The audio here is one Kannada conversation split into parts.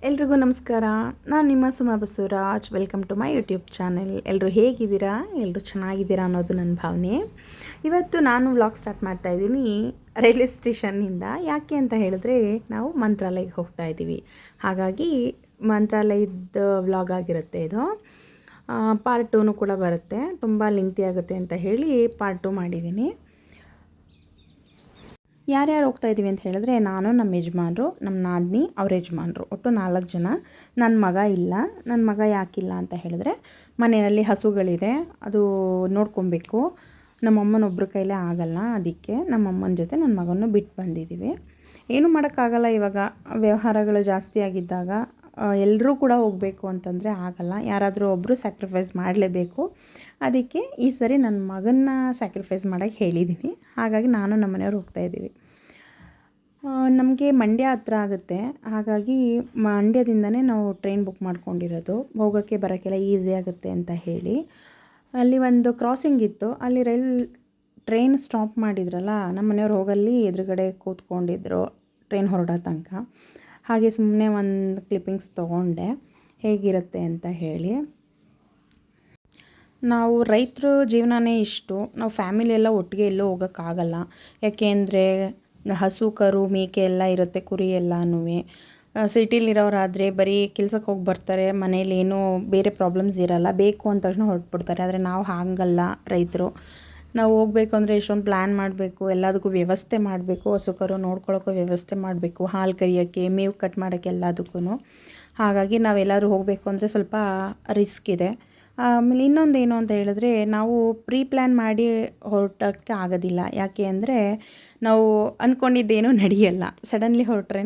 ಎಲ್ರಿಗೂ ನಮಸ್ಕಾರ. ನಾನು ನಿಮ್ಮ Suma Basavaraj. Welcome to my YouTube channel. ಎಲ್ಲರೂ ಹೇಗಿದ್ದೀರಾ? ಎಲ್ಲರೂ ಚೆನ್ನಾಗಿದ್ದೀರಾ ಅನ್ನೋದು ನನ್ನ ಭಾವನೆ. ಇವತ್ತು ನಾನು ವ್ಲಾಗ್ ಸ್ಟಾರ್ಟ್ ಮಾಡ್ತಾಯಿದ್ದೀನಿ ರೈಲ್ವೆ ಸ್ಟೇಷನ್ನಿಂದ. ಯಾಕೆ ಅಂತ ಹೇಳಿದ್ರೆ ನಾವು ಮಂತ್ರಾಲಯಕ್ಕೆ ಹೋಗ್ತಾ ಇದ್ದೀವಿ. ಹಾಗಾಗಿ ಮಂತ್ರಾಲಯದ ವ್ಲಾಗ್ ಆಗಿರುತ್ತೆ ಇದು. ಪಾರ್ಟ್ 2 ಕೂಡ ಬರುತ್ತೆ. ತುಂಬ ಲೆಂತಿ ಆಗುತ್ತೆ ಅಂತ ಹೇಳಿ ಪಾರ್ಟ್ 2 ಮಾಡಿದ್ದೀನಿ. ಯಾರ್ಯಾರು ಹೋಗ್ತಾ ಇದ್ದೀವಿ ಅಂತ ಹೇಳಿದ್ರೆ, ನಾನು, ನಮ್ಮ ಯಜಮಾನರು, ನಮ್ಮ ನಾದಿನಿ, ಅವ್ರ ಯಜಮಾನರು, ಒಟ್ಟು 4 ಜನ. ನನ್ನ ಮಗ ಇಲ್ಲ. ನನ್ನ ಮಗ ಯಾಕಿಲ್ಲ ಅಂತ ಹೇಳಿದ್ರೆ, ಮನೆಯಲ್ಲಿ ಹಸುಗಳಿದೆ, ಅದು ನೋಡ್ಕೊಬೇಕು. ನಮ್ಮಮ್ಮನೊಬ್ಬರ ಕೈಲೇ ಆಗಲ್ಲ. ಅದಕ್ಕೆ ನಮ್ಮಮ್ಮನ ಜೊತೆ ನನ್ನ ಮಗನೂ ಬಿಟ್ಟು ಬಂದಿದ್ದೀವಿ. ಏನೂ ಮಾಡೋಕ್ಕಾಗಲ್ಲ. ಇವಾಗ ವ್ಯವಹಾರಗಳು ಜಾಸ್ತಿ ಆಗಿದ್ದಾಗ ಎಲ್ಲರೂ ಕೂಡ ಹೋಗಬೇಕು ಅಂತಂದರೆ ಆಗಲ್ಲ. ಯಾರಾದರೂ ಒಬ್ಬರು ಸ್ಯಾಕ್ರಿಫೈಸ್ ಮಾಡಲೇಬೇಕು. ಅದಕ್ಕೆ ಈ ಸರಿ ನನ್ನ ಮಗನ್ನ ಸ್ಯಾಕ್ರಿಫೈಸ್ ಮಾಡೋಕ್ಕೆ ಹೇಳಿದ್ದೀನಿ. ಹಾಗಾಗಿ ನಾನು ನಮ್ಮ ಮನೆಯವ್ರು ಹೋಗ್ತಾಯಿದ್ದೀವಿ. ನಮಗೆ ಮಂಡ್ಯ ಹತ್ರ ಆಗುತ್ತೆ. ಹಾಗಾಗಿ ಮಂಡ್ಯದಿಂದನೇ ನಾವು ಟ್ರೈನ್ ಬುಕ್ ಮಾಡ್ಕೊಂಡಿರೋದು. ಹೋಗೋಕ್ಕೆ ಬರೋಕ್ಕೆಲ್ಲ ಈಸಿ ಆಗುತ್ತೆ ಅಂತ ಹೇಳಿ. ಅಲ್ಲಿ ಒಂದು ಕ್ರಾಸಿಂಗ್ ಇತ್ತು. ಅಲ್ಲಿ ಟ್ರೈನ್ ಸ್ಟಾಪ್ ಮಾಡಿದ್ರಲ್ಲ, ನಮ್ಮ ಮನೆಯವ್ರು ಹೋಗಲ್ಲಿ ಎದುರುಗಡೆ ಕೂತ್ಕೊಂಡಿದ್ರು ಟ್ರೈನ್ ಹೊರಡೋ ತನಕ. ಹಾಗೆ ಸುಮ್ಮನೆ ಒಂದು ಕ್ಲಿಪ್ಪಿಂಗ್ಸ್ ತೊಗೊಂಡೆ ಹೇಗಿರುತ್ತೆ ಅಂತ ಹೇಳಿ. ನಾವು ರೈತರ ಜೀವನನೇ ಇಷ್ಟು. ನಾವು ಫ್ಯಾಮಿಲಿ ಎಲ್ಲ ಒಟ್ಟಿಗೆ ಎಲ್ಲೂ ಹೋಗೋಕ್ಕಾಗಲ್ಲ. ಯಾಕೆ ಅಂದರೆ ಹಸು, ಕರು, ಮೇಕೆ ಎಲ್ಲ ಇರುತ್ತೆ, ಕುರಿ ಎಲ್ಲನೂ. ಸಿಟಿಲಿರೋರಾದರೆ ಬರೀ ಕೆಲ್ಸಕ್ಕೆ ಹೋಗಿ ಬರ್ತಾರೆ, ಮನೇಲಿ ಏನೂ ಬೇರೆ ಪ್ರಾಬ್ಲಮ್ಸ್ ಇರೋಲ್ಲ, ಬೇಕು ಅಂದ ತಕ್ಷಣ ಹೊರಟ್ಬಿಡ್ತಾರೆ. ಆದರೆ ನಾವು ಹಾಗಲ್ಲ. ರೈತರು ನಾವು ಹೋಗ್ಬೇಕು ಅಂದರೆ ಎಷ್ಟೊಂದು ಪ್ಲ್ಯಾನ್ ಮಾಡಬೇಕು, ಎಲ್ಲದಕ್ಕೂ ವ್ಯವಸ್ಥೆ ಮಾಡಬೇಕು. ಹಸು ಕರು ನೋಡ್ಕೊಳ್ಳೋಕ್ಕೂ ವ್ಯವಸ್ಥೆ ಮಾಡಬೇಕು, ಹಾಲು ಕರಿಯೋಕ್ಕೆ, ಮೇವು ಕಟ್ ಮಾಡೋಕ್ಕೆ ಎಲ್ಲದಕ್ಕೂ. ಹಾಗಾಗಿ ನಾವೆಲ್ಲರೂ ಹೋಗಬೇಕು ಅಂದರೆ ಸ್ವಲ್ಪ ರಿಸ್ಕ್ ಇದೆ. ಆಮೇಲೆ ಇನ್ನೊಂದೇನು ಅಂತ ಹೇಳಿದ್ರೆ, ನಾವು ಪ್ರೀ ಪ್ಲ್ಯಾನ್ ಮಾಡಿ ಹೊರಟೋಕ್ಕೆ ಆಗೋದಿಲ್ಲ. ಯಾಕೆ ಅಂದರೆ ನಾವು ಅಂದ್ಕೊಂಡಿದ್ದೇನೂ ನಡೆಯಲ್ಲ. ಸಡನ್ಲಿ ಹೊರಟ್ರೇ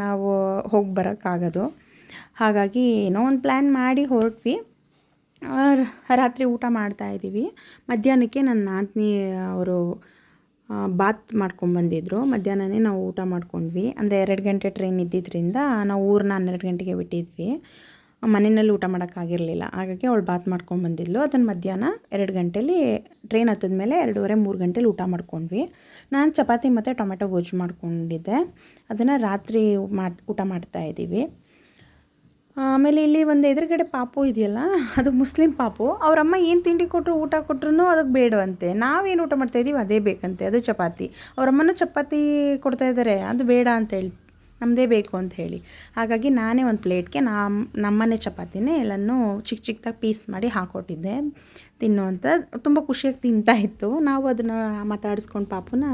ನಾವು ಹೋಗಿ ಬರೋಕ್ಕಾಗೋದು. ಹಾಗಾಗಿ ಏನೋ ಒಂದು ಪ್ಲ್ಯಾನ್ ಮಾಡಿ ಹೊರಟ್ವಿ. ರಾತ್ರಿ ಊಟ ಮಾಡ್ತಾಯಿದ್ದೀವಿ. ಮಧ್ಯಾಹ್ನಕ್ಕೆ ನನ್ನ ನಾದಿನಿ ಅವರು ಬಾತ್ ಮಾಡ್ಕೊಂಡ್ಬಂದಿದ್ರು. ಮಧ್ಯಾಹ್ನನೇ ನಾವು ಊಟ ಮಾಡ್ಕೊಂಡ್ವಿ. ಅಂದರೆ 2 ಗಂಟೆ ಟ್ರೈನ್ ಇದ್ದಿದ್ದರಿಂದ ನಾವು ಊರನ್ನ 12 ಗಂಟೆಗೆ ಬಿಟ್ಟಿದ್ವಿ. ಮನೆಯಲ್ಲಿ ಊಟ ಮಾಡೋಕ್ಕಾಗಿರಲಿಲ್ಲ. ಹಾಗಾಗಿ ಅವಳು ಬಾತ್ ಮಾಡ್ಕೊಂಡ್ಬಂದಿದ್ಲು. ಅದನ್ನು ಮಧ್ಯಾಹ್ನ 2 ಗಂಟೇಲಿ ಟ್ರೈನ್ ಹತ್ತಿದ ಮೇಲೆ 2:30-3 ಗಂಟೇಲಿ ಊಟ ಮಾಡ್ಕೊಂಡ್ವಿ. ನಾನು ಚಪಾತಿ ಮತ್ತು ಟೊಮೆಟೊ ಗೊಜ್ಜು ಮಾಡ್ಕೊಂಡಿದ್ದೆ. ಅದನ್ನು ರಾತ್ರಿ ಊಟ ಮಾಡ್ತಾಯಿದ್ದೀವಿ. ಆಮೇಲೆ ಇಲ್ಲಿ ಒಂದು ಎದುರುಗಡೆ ಪಾಪು ಇದೆಯಲ್ಲ, ಅದು ಮುಸ್ಲಿಂ ಪಾಪು. ಅವರಮ್ಮ ಏನು ತಿಂಡಿ ಕೊಟ್ಟರು, ಊಟ ಕೊಟ್ಟರು ಅದಕ್ಕೆ ಬೇಡವಂತೆ. ನಾವೇನು ಊಟ ಮಾಡ್ತಾಯಿದ್ದೀವಿ ಅದೇ ಬೇಕಂತೆ, ಅದು ಚಪಾತಿ. ಅವರಮ್ಮನೂ ಚಪಾತಿ ಕೊಡ್ತಾಯಿದ್ದಾರೆ, ಅದು ಬೇಡ ಅಂತ ಹೇಳಿ, ನಮ್ಮದೇ ಬೇಕು ಅಂತ ಹೇಳಿ. ಹಾಗಾಗಿ ನಾನೇ ಒಂದು ಪ್ಲೇಟ್ಗೆ ನಮ್ಮನೆ ಚಪಾತಿನೇ ಎಲ್ಲನೂ ಚಿಕ್ಕ ಚಿಕ್ಕದಾಗಿ ಪೀಸ್ ಮಾಡಿ ಹಾಕ್ಕೊಟ್ಟಿದ್ದೆ ತಿನ್ನು ಅಂತ. ತುಂಬ ಖುಷಿಯಾಗಿ ತಿಂತಾಯಿತ್ತು. ನಾವು ಅದನ್ನು ಮಾತಾಡಿಸ್ಕೊಂಡು ಪಾಪುನ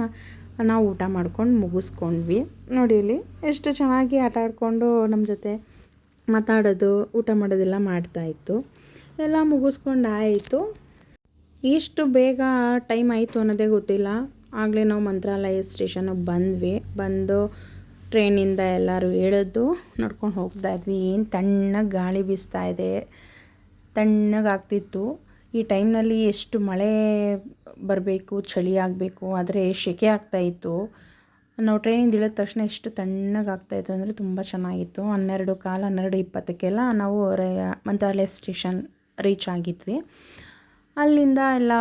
ನಾವು ಊಟ ಮಾಡ್ಕೊಂಡು ಮುಗಿಸ್ಕೊಂಡ್ವಿ. ನೋಡಿ ಇಲ್ಲಿ ಎಷ್ಟು ಚೆನ್ನಾಗಿ ಆಟ ಆಡಿಕೊಂಡು ನಮ್ಮ ಜೊತೆ ಮಾತಾಡೋದು, ಊಟ ಮಾಡೋದೆಲ್ಲ ಮಾಡ್ತಾಯಿತ್ತು. ಎಲ್ಲ ಮುಗಿಸ್ಕೊಂಡು ಆಯಿತು. ಇಷ್ಟು ಬೇಗ ಟೈಮ್ ಆಯಿತು ಅನ್ನೋದೇ ಗೊತ್ತಿಲ್ಲ. ಆಗಲೇ ನಾವು ಮಂತ್ರಾಲಯ ಸ್ಟೇಷನ್ನಿಗೆ ಬಂದು ಟ್ರೈನಿಂದ ಎಲ್ಲರೂ ಇಳಿದು ನಡ್ಕೊಂಡು ಹೋಗ್ತಾಯಿದ್ವಿ. ಏನು ತಣ್ಣಗೆ ಗಾಳಿ ಬೀಸ್ತಾಯಿದೆ, ತಣ್ಣಗಾಗ್ತಿತ್ತು. ಈ ಟೈಮ್ನಲ್ಲಿ ಎಷ್ಟು ಮಳೆ ಬರಬೇಕು, ಚಳಿ ಆಗಬೇಕು, ಆದರೆ ಸೆಕೆ ಆಗ್ತಾಯಿತ್ತು. ನಾವು ಟ್ರೈನಿಂದ ಇಳಿದ ತಕ್ಷಣ ಎಷ್ಟು ತಣ್ಣಗಾಗ್ತಾಯಿತ್ತು ಅಂದರೆ ತುಂಬ ಚೆನ್ನಾಗಿತ್ತು. 12:15, 12:20 ನಾವು ಮಂತ್ರಾಲಯ ಸ್ಟೇಷನ್ ರೀಚ್ ಆಗಿದ್ವಿ. ಅಲ್ಲಿಂದ ಎಲ್ಲ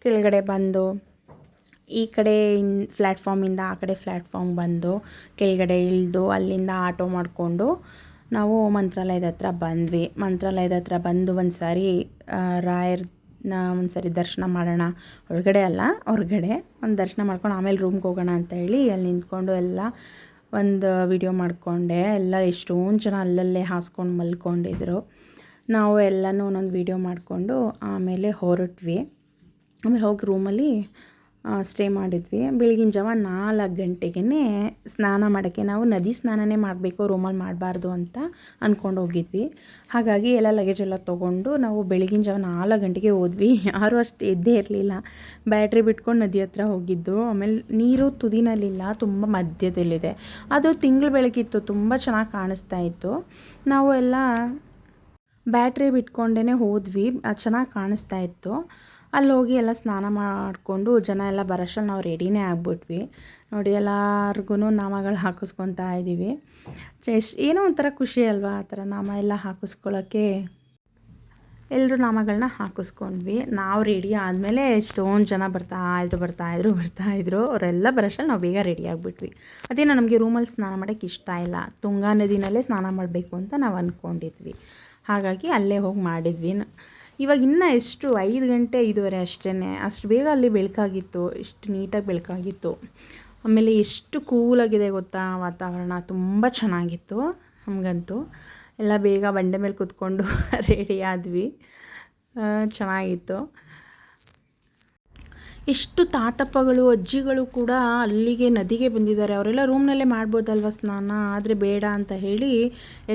ಕೆಳಗಡೆ ಬಂದು ಈ ಕಡೆ ಪ್ಲ್ಯಾಟ್ಫಾರ್ಮಿಂದ ಆ ಕಡೆ ಪ್ಲ್ಯಾಟ್ಫಾರ್ಮ್ ಬಂದು ಕೆಳಗಡೆ ಇಳಿದು ಅಲ್ಲಿಂದ ಆಟೋ ಮಾಡಿಕೊಂಡು ನಾವು ಮಂತ್ರಾಲಯದ ಹತ್ರ ಬಂದ್ವಿ. ಮಂತ್ರಾಲಯದ ಹತ್ರ ಬಂದು ಒಂದು ಸಾರಿ ರಾಯರನ್ನ ಒಂದು ಸಾರಿ ದರ್ಶನ ಮಾಡೋಣ, ಒಳಗಡೆ ಅಲ್ಲ ಹೊರಗಡೆ ಒಂದು ದರ್ಶನ ಮಾಡ್ಕೊಂಡು ಆಮೇಲೆ ರೂಮ್ಗೆ ಹೋಗೋಣ ಅಂತ ಹೇಳಿ ಅಲ್ಲಿ ನಿಂತ್ಕೊಂಡು ಎಲ್ಲ ಒಂದು ವಿಡಿಯೋ ಮಾಡಿಕೊಂಡೆ. ಎಲ್ಲ ಎಷ್ಟೊಂದು ಜನ ಅಲ್ಲಲ್ಲೇ ಹಾಸ್ಕೊಂಡು ಮಲ್ಕೊಂಡಿದ್ರು. ನಾವು ಎಲ್ಲನೂ ಒಂದೊಂದು ವಿಡಿಯೋ ಮಾಡಿಕೊಂಡು ಆಮೇಲೆ ಹೊರಟ್ವಿ. ಆಮೇಲೆ ಹೋಗಿ ರೂಮಲ್ಲಿ ಸ್ಟೇ ಮಾಡಿದ್ವಿ. ಬೆಳಗಿನ ಜಾವ 4 ಗಂಟೆಗೆ ಸ್ನಾನ ಮಾಡೋಕ್ಕೆ, ನಾವು ನದಿ ಸ್ನಾನನೇ ಮಾಡಬೇಕು, ರೂಮಲ್ಲಿ ಮಾಡಬಾರ್ದು ಅಂತ ಅಂದ್ಕೊಂಡು ಹೋಗಿದ್ವಿ. ಹಾಗಾಗಿ ಎಲ್ಲ ಲಗೇಜ್ ಎಲ್ಲ ತೊಗೊಂಡು ನಾವು ಬೆಳಗಿನ ಜಾವ 4 ಗಂಟೆಗೆ ಹೋದ್ವಿ. ಯಾರೂ ಅಷ್ಟು ಎದ್ದೇ ಇರಲಿಲ್ಲ. ಬ್ಯಾಟ್ರಿ ಬಿಟ್ಕೊಂಡು ನದಿ ಹತ್ರ ಹೋಗಿದ್ದು. ಆಮೇಲೆ ನೀರು ತುದಿನಲ್ಲಿಲ್ಲ, ತುಂಬ ಮಧ್ಯದಲ್ಲಿದೆ. ಅದು ತಿಂಗಳು ಬೆಳಕಿತ್ತು, ತುಂಬ ಚೆನ್ನಾಗಿ ಕಾಣಿಸ್ತಾ ಇತ್ತು. ನಾವು ಎಲ್ಲ ಬ್ಯಾಟ್ರಿ ಬಿಟ್ಕೊಂಡೇ ಹೋದ್ವಿ, ಅದು ಚೆನ್ನಾಗಿ ಕಾಣಿಸ್ತಾ ಇತ್ತು. ಅಲ್ಲಿ ಹೋಗಿ ಎಲ್ಲ ಸ್ನಾನ ಮಾಡಿಕೊಂಡು ಜನ ಎಲ್ಲ ಬರೋಷ್ಟರಲ್ಲಿ ನಾವು ರೆಡಿನೇ ಆಗಿಬಿಟ್ವಿ. ನೋಡಿ ಎಲ್ಲರಿಗೂ ನಾಮಗಳು ಹಾಕಿಸ್ಕೊತಾ ಇದ್ದೀವಿ. ಏನೋ ಒಂಥರ ಖುಷಿ ಅಲ್ವಾ ಆ ಥರ ನಾಮ ಎಲ್ಲ ಹಾಕಿಸ್ಕೊಳ್ಳೋಕ್ಕೆ. ಎಲ್ಲರೂ ನಾಮಗಳನ್ನ ಹಾಕಿಸ್ಕೊಂಡ್ವಿ. ನಾವು ರೆಡಿ ಆದಮೇಲೆ ಎಷ್ಟೊಂದು ಜನ ಬರ್ತಾಯಿದ್ರು. ಅವರೆಲ್ಲ ಬರೋಷ್ಟರಲ್ಲಿ ನಾವು ಬೇಗ ರೆಡಿ ಆಗಿಬಿಟ್ವಿ. ಅದೇನೋ ನಮಗೆ ರೂಮಲ್ಲಿ ಸ್ನಾನ ಮಾಡೋಕ್ಕೆ ಇಷ್ಟ ಇಲ್ಲ, ತುಂಗಾ ನದಿನಲ್ಲೇ ಸ್ನಾನ ಮಾಡಬೇಕು ಅಂತ ನಾವು ಅಂದ್ಕೊಂಡಿದ್ವಿ. ಹಾಗಾಗಿ ಅಲ್ಲೇ ಹೋಗಿ ಮಾಡಿದ್ವಿ. ಇವಾಗ ಇನ್ನೂ ಎಷ್ಟು 5 ಗಂಟೆ 5:15 ಅಷ್ಟೇ, ಅಷ್ಟು ಬೇಗ ಅಲ್ಲಿ ಬೆಳಕಾಗಿತ್ತು, ಎಷ್ಟು ನೀಟಾಗಿ ಬೆಳಕಾಗಿತ್ತು. ಆಮೇಲೆ ಎಷ್ಟು ಕೂಲಾಗಿದೆ ಗೊತ್ತಾ ವಾತಾವರಣ, ತುಂಬ ಚೆನ್ನಾಗಿತ್ತು. ನಮಗಂತೂ ಎಲ್ಲ ಬೇಗ ಬಂಡೆ ಮೇಲೆ ಕೂತ್ಕೊಂಡು ರೆಡಿ ಆದ್ವಿ. ಚೆನ್ನಾಗಿತ್ತು. ಎಷ್ಟು ತಾತಪ್ಪಗಳು ಅಜ್ಜಿಗಳು ಕೂಡ ಅಲ್ಲಿಗೆ ನದಿಗೆ ಬಂದಿದ್ದಾರೆ. ಅವರೆಲ್ಲ ರೂಮ್ನಲ್ಲೇ ಮಾಡ್ಬೋದಲ್ವ ಸ್ನಾನ, ಆದರೆ ಬೇಡ ಅಂತ ಹೇಳಿ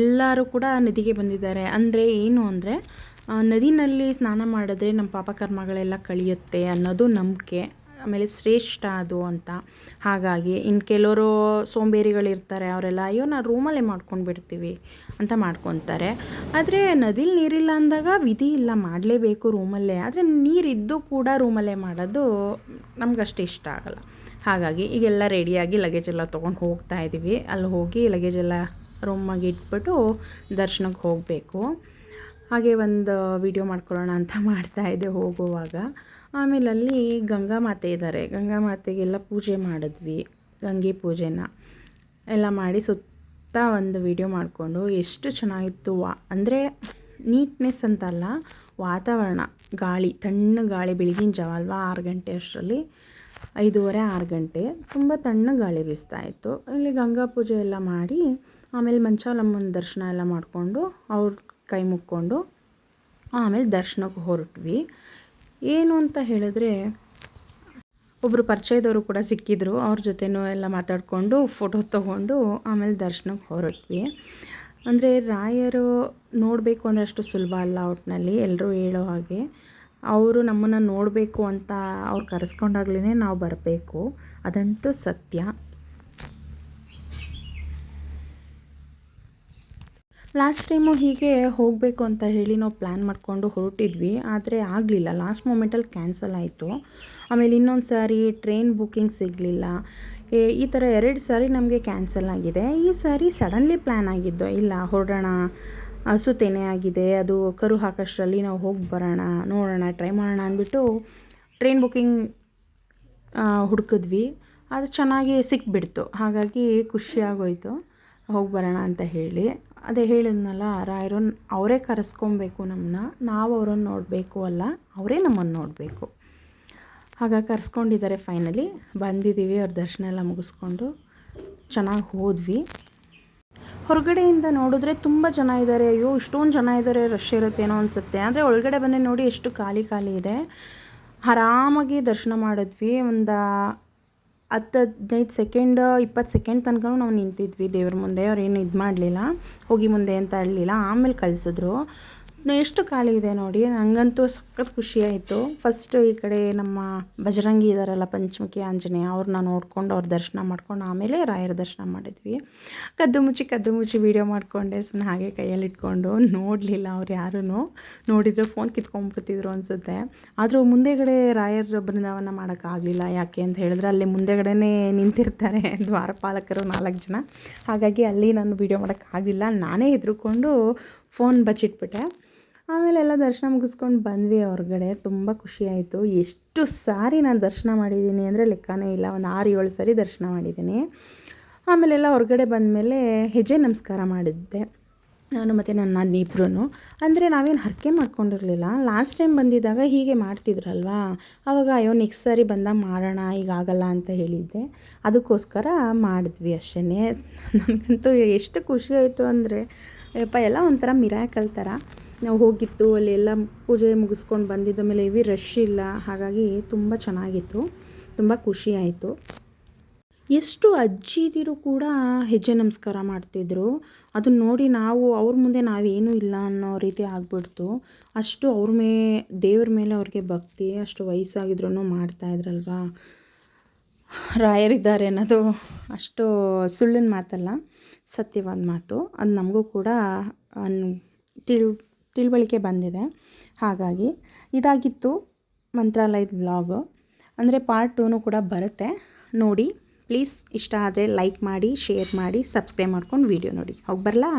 ಎಲ್ಲರೂ ಕೂಡ ನದಿಗೆ ಬಂದಿದ್ದಾರೆ. ಅಂದರೆ ಏನು ಅಂದರೆ ನದಿನಲ್ಲಿ ಸ್ನಾನ ಮಾಡಿದ್ರೆ ನಮ್ಮ ಪಾಪಕರ್ಮಗಳೆಲ್ಲ ಕಳಿಯುತ್ತೆ ಅನ್ನೋದು ನಂಬಿಕೆ. ಆಮೇಲೆ ಶ್ರೇಷ್ಠ ಅದು ಅಂತ. ಹಾಗಾಗಿ ಇನ್ನು ಕೆಲವರು ಸೋಂಬೇರಿಗಳಿರ್ತಾರೆ, ಅವರೆಲ್ಲ ಅಯ್ಯೋ ನಾವು ರೂಮಲ್ಲೇ ಮಾಡ್ಕೊಂಡು ಬಿಡ್ತೀವಿ ಅಂತ ಮಾಡ್ಕೊತಾರೆ. ಆದರೆ ನದಿಲಿ ನೀರಿಲ್ಲ ಅಂದಾಗ ವಿಧಿ ಇಲ್ಲ, ಮಾಡಲೇಬೇಕು ರೂಮಲ್ಲೇ. ಆದರೆ ನೀರಿದ್ದು ಕೂಡ ರೂಮಲ್ಲೇ ಮಾಡೋದು ನಮಗಷ್ಟು ಇಷ್ಟ ಆಗಲ್ಲ. ಹಾಗಾಗಿ ಈಗೆಲ್ಲ ರೆಡಿಯಾಗಿ ಲಗೇಜೆಲ್ಲ ತೊಗೊಂಡು ಹೋಗ್ತಾ ಇದ್ದೀವಿ. ಅಲ್ಲಿ ಹೋಗಿ ಲಗೇಜೆಲ್ಲ ರೂಮಾಗಿ ಇಟ್ಬಿಟ್ಟು ದರ್ಶನಕ್ಕೆ ಹೋಗಬೇಕು. ಹಾಗೆ ಒಂದು ವಿಡಿಯೋ ಮಾಡ್ಕೊಳ್ಳೋಣ ಅಂತ ಮಾಡ್ತಾಯಿದ್ದೆ ಹೋಗುವಾಗ. ಆಮೇಲೆ ಅಲ್ಲಿ ಗಂಗಾ ಮಾತೆ ಇದ್ದಾರೆ. ಗಂಗಾ ಮಾತೆಗೆಲ್ಲ ಪೂಜೆ ಮಾಡಿದ್ವಿ. ಗಂಗೆ ಪೂಜೆನ ಎಲ್ಲ ಮಾಡಿ ಸುತ್ತ ಒಂದು ವಿಡಿಯೋ ಮಾಡಿಕೊಂಡು ಎಷ್ಟು ಚೆನ್ನಾಗಿತ್ತು. ಅಂದರೆ ನೀಟ್ನೆಸ್ ಅಂತಲ್ಲ, ವಾತಾವರಣ, ಗಾಳಿ, ತಣ್ಣಗೆ ಗಾಳಿ, ಬೆಳಗಿನ ಜಾವ ಅಲ್ವಾ, 6 ಗಂಟೆ ಅಷ್ಟರಲ್ಲಿ, 5:30 6 ಗಂಟೆ, ತುಂಬ ತಣ್ಣಗೆ ಗಾಳಿ ಬೀಸ್ತಾಯಿತ್ತು. ಅಲ್ಲಿ ಗಂಗಾ ಪೂಜೆ ಎಲ್ಲ ಮಾಡಿ ಆಮೇಲೆ ಮಂಚಾಲಮ್ಮನ ದರ್ಶನ ಎಲ್ಲ ಮಾಡಿಕೊಂಡು ಅವ್ರ ಕೈ ಮುಕ್ಕೊಂಡು ಆಮೇಲೆ ದರ್ಶನಕ್ಕೆ ಹೊರಟ್ವಿ. ಏನು ಅಂತ ಹೇಳಿದ್ರೆ ಒಬ್ಬರು ಪರಿಚಯದವರು ಕೂಡ ಸಿಕ್ಕಿದ್ರು. ಅವ್ರ ಜೊತೆನೂ ಎಲ್ಲ ಮಾತಾಡಿಕೊಂಡು ಫೋಟೋ ತೊಗೊಂಡು ಆಮೇಲೆ ದರ್ಶನಕ್ಕೆ ಹೊರಟ್ವಿ. ಅಂದರೆ ರಾಯರು ನೋಡಬೇಕು ಅಂದರೆ ಅಷ್ಟು ಸುಲಭ ಅಲ್ಲ. ಒಟ್ಟಿನಲ್ಲಿ ಎಲ್ಲರೂ ಹೇಳೋ ಹಾಗೆ ಅವರು ನಮ್ಮನ್ನು ನೋಡಬೇಕು ಅಂತ ಅವ್ರು ಕರೆಸ್ಕೊಂಡಾಗ್ಲೇ ನಾವು ಬರಬೇಕು, ಅದಂತೂ ಸತ್ಯ. ಲಾಸ್ಟ್ ಟೈಮು ಹೀಗೆ ಹೋಗಬೇಕು ಅಂತ ಹೇಳಿ ನಾವು ಪ್ಲ್ಯಾನ್ ಮಾಡಿಕೊಂಡು ಹೊರಟಿದ್ವಿ. ಆದರೆ ಆಗಲಿಲ್ಲ, ಲಾಸ್ಟ್ ಮೂಮೆಂಟಲ್ಲಿ ಕ್ಯಾನ್ಸಲ್ ಆಯಿತು. ಆಮೇಲೆ ಇನ್ನೊಂದು ಸಾರಿ ಟ್ರೈನ್ ಬುಕ್ಕಿಂಗ್ ಸಿಗಲಿಲ್ಲ. ಈ ಥರ 2 ಸಾರಿ ನಮಗೆ ಕ್ಯಾನ್ಸಲ್ ಆಗಿದೆ. ಈ ಸಾರಿ ಸಡನ್ಲಿ ಪ್ಲ್ಯಾನ್ ಆಗಿದ್ದು, ಇಲ್ಲ ಹೊರಡೋಣ, ಸುತ್ತೇನೆ ಆಗಿದೆ, ಅದು ಕರು ಹಾಕೋಷ್ಟರಲ್ಲಿ ನಾವು ಹೋಗಿ ಬರೋಣ, ನೋಡೋಣ, ಟ್ರೈ ಮಾಡೋಣ ಅಂದ್ಬಿಟ್ಟು ಟ್ರೈನ್ ಬುಕ್ಕಿಂಗ್ ಹುಡುಕಿದ್ವಿ. ಅದು ಚೆನ್ನಾಗಿ ಸಿಕ್ಬಿಡ್ತು. ಹಾಗಾಗಿ ಖುಷಿಯಾಗೋಯ್ತು ಹೋಗಿ ಬರೋಣ ಅಂತ ಹೇಳಿ. ಅದೇ ಹೇಳಿದ್ನಲ್ಲ, ರಾಯರು ಅವರೇ ಕರೆಸ್ಕೊಬೇಕು ನಮ್ಮನ್ನ, ನಾವು ಅವ್ರನ್ನ ನೋಡಬೇಕು ಅಲ್ಲ, ಅವರೇ ನಮ್ಮನ್ನು ನೋಡಬೇಕು. ಹಾಗಾಗಿ ಕರೆಸ್ಕೊಂಡಿದ್ದಾರೆ. ಫೈನಲಿ ಬಂದಿದ್ದೀವಿ. ಅವ್ರ ದರ್ಶನ ಎಲ್ಲ ಮುಗಿಸ್ಕೊಂಡು ಚೆನ್ನಾಗಿ ಹೋದ್ವಿ. ಹೊರಗಡೆಯಿಂದ ನೋಡಿದ್ರೆ ತುಂಬ ಜನ ಇದ್ದಾರೆ. ಅಯ್ಯೋ ಇಷ್ಟೊಂದು ಜನ ಇದ್ದಾರೆ, ರಶ್ ಇರುತ್ತೇನೋ ಅನಿಸುತ್ತೆ. ಆದರೆ ಒಳಗಡೆ ಬಂದರೆ ನೋಡಿ ಎಷ್ಟು ಖಾಲಿ ಇದೆ. ಆರಾಮಾಗಿ ದರ್ಶನ ಮಾಡಿದ್ವಿ. ಒಂದು 10-15 ಸೆಕೆಂಡ್ 20 ಸೆಕೆಂಡ್ ತನಕ ನಾವು ನಿಂತಿದ್ವಿ ದೇವ್ರ ಮುಂದೆ. ಅವ್ರೇನು ಇದು ಮಾಡಲಿಲ್ಲ, ಹೋಗಿ ಮುಂದೆ ಅಂತ ಹೇಳಲಿಲ್ಲ. ಆಮೇಲೆ ಕಳಿಸಿದ್ರು. ಎಷ್ಟು ಖಾಲಿ ಇದೆ ನೋಡಿ, ನನಗಂತೂ ಸಖತ್ ಖುಷಿ ಆಯಿತು. ಫಸ್ಟು ಈ ಕಡೆ ನಮ್ಮ ಬಜರಂಗಿ ಇದ್ದಾರಲ್ಲ, ಪಂಚಮುಖಿ ಆಂಜನೇಯ, ಅವ್ರನ್ನ ನೋಡ್ಕೊಂಡು ಅವ್ರ ದರ್ಶನ ಮಾಡ್ಕೊಂಡು ಆಮೇಲೆ ರಾಯರ ದರ್ಶನ ಮಾಡಿದ್ವಿ. ಕದ್ದು ಮುಚ್ಚಿ ವೀಡಿಯೋ ಮಾಡಿಕೊಂಡೆ, ಸುಮ್ಮನೆ ಹಾಗೆ ಕೈಯಲ್ಲಿ ಇಟ್ಕೊಂಡು. ನೋಡಲಿಲ್ಲ ಅವ್ರು ಯಾರೂ. ನೋಡಿದರೆ ಫೋನ್ ಕಿತ್ಕೊಂಡ್ಬಿಡ್ತಿದ್ರು ಅನಿಸುತ್ತೆ. ಆದರೂ ಮುಂದೆಗಡೆ ರಾಯರ ಬೃಂದಾವನ ಮಾಡೋಕ್ಕಾಗಲಿಲ್ಲ. ಯಾಕೆ ಅಂತ ಹೇಳಿದ್ರೆ ಅಲ್ಲಿ ಮುಂದೆಗಡೆನೇ ನಿಂತಿರ್ತಾರೆ ದ್ವಾರಪಾಲಕರು 4 ಜನ. ಹಾಗಾಗಿ ಅಲ್ಲಿ ನಾನು ವೀಡಿಯೋ ಮಾಡೋಕ್ಕಾಗಲಿಲ್ಲ. ನಾನೇ ಹೆದರ್ಕೊಂಡು ಫೋನ್ ಬಚ್ಚಿಟ್ಬಿಟ್ಟೆ. ಆಮೇಲೆ ಎಲ್ಲ ದರ್ಶನ ಮುಗಿಸ್ಕೊಂಡು ಬಂದ್ವಿ ಹೊರಗಡೆ. ತುಂಬ ಖುಷಿಯಾಯಿತು. ಎಷ್ಟು ಸಾರಿ ನಾನು ದರ್ಶನ ಮಾಡಿದ್ದೀನಿ ಅಂದರೆ ಲೆಕ್ಕನೇ ಇಲ್ಲ. ಒಂದು 6-7 ಸಾರಿ ದರ್ಶನ ಮಾಡಿದ್ದೀನಿ. ಆಮೇಲೆಲ್ಲ ಹೊರಗಡೆ ಬಂದಮೇಲೆ ಹೆಜ್ಜೆ ನಮಸ್ಕಾರ ಮಾಡಿದ್ದೆ ನಾನು ಮತ್ತು ನನ್ನ ಇಬ್ಬರೂ. ಅಂದರೆ ನಾವೇನು ಹರಕೆ ಮಾಡ್ಕೊಂಡಿರಲಿಲ್ಲ. ಲಾಸ್ಟ್ ಟೈಮ್ ಬಂದಿದ್ದಾಗ ಹೀಗೆ ಮಾಡ್ತಿದ್ರಲ್ವಾ, ಆವಾಗ ಅಯ್ಯೋ ನೆಕ್ಸ್ಟ್ ಸಾರಿ ಬಂದಾಗ ಮಾಡೋಣ, ಈಗ ಆಗಲ್ಲ ಅಂತ ಹೇಳಿದ್ದೆ. ಅದಕ್ಕೋಸ್ಕರ ಮಾಡಿದ್ವಿ ಅಷ್ಟೇ. ನನಗಂತೂ ಎಷ್ಟು ಖುಷಿ ಆಯಿತು ಅಂದರೆ ಯಪ್ಪ, ಎಲ್ಲ ಒಂಥರ ಮಿರಾಕಲ್ ಥರ. ನಾವು ಹೋಗಿತ್ತು, ಅಲ್ಲಿ ಎಲ್ಲ ಪೂಜೆ ಮುಗಿಸ್ಕೊಂಡು ಬಂದಿದ್ದ ಮೇಲೆ ಹೆವಿ ರಶ್ ಇಲ್ಲ. ಹಾಗಾಗಿ ತುಂಬ ಚೆನ್ನಾಗಿತ್ತು, ತುಂಬ ಖುಷಿ ಆಯಿತು. ಎಷ್ಟು ಅಜ್ಜಿದಿರು ಕೂಡ ಹೆಜ್ಜೆ ನಮಸ್ಕಾರ ಮಾಡ್ತಿದ್ರು. ಅದನ್ನ ನೋಡಿ ನಾವು ಅವ್ರ ಮುಂದೆ ನಾವೇನೂ ಇಲ್ಲ ಅನ್ನೋ ರೀತಿ ಆಗ್ಬಿಡ್ತು. ಅಷ್ಟು ದೇವ್ರ ಮೇಲೆ ಅವ್ರಿಗೆ ಭಕ್ತಿ, ಅಷ್ಟು ವಯಸ್ಸಾಗಿದ್ರೂ ಮಾಡ್ತಾಯಿದ್ರಲ್ವ. ರಾಯರಿದ್ದಾರೆ ಅನ್ನೋದು ಅಷ್ಟು ಸುಳ್ಳಿನ ಮಾತಲ್ಲ, ಸತ್ಯವಾದ ಮಾತು. ಅದು ನಮಗೂ ಕೂಡ ತಿಳುವಳಿಕೆ ಬಂದಿದೆ. ಹಾಗಾಗಿ ಇದಾಗಿತ್ತು ಮಂತ್ರಾಲಯದ ವ್ಲಾಗು. ಅಂದರೆ ಪಾರ್ಟ್ 2 ಕೂಡ ಬರುತ್ತೆ, ನೋಡಿ ಪ್ಲೀಸ್. ಇಷ್ಟ ಆದರೆ ಲೈಕ್ ಮಾಡಿ, ಶೇರ್ ಮಾಡಿ, ಸಬ್ಸ್ಕ್ರೈಬ್ ಮಾಡ್ಕೊಂಡು ವೀಡಿಯೋ ನೋಡಿ. ಹೋಗಿ ಬರಲಾ.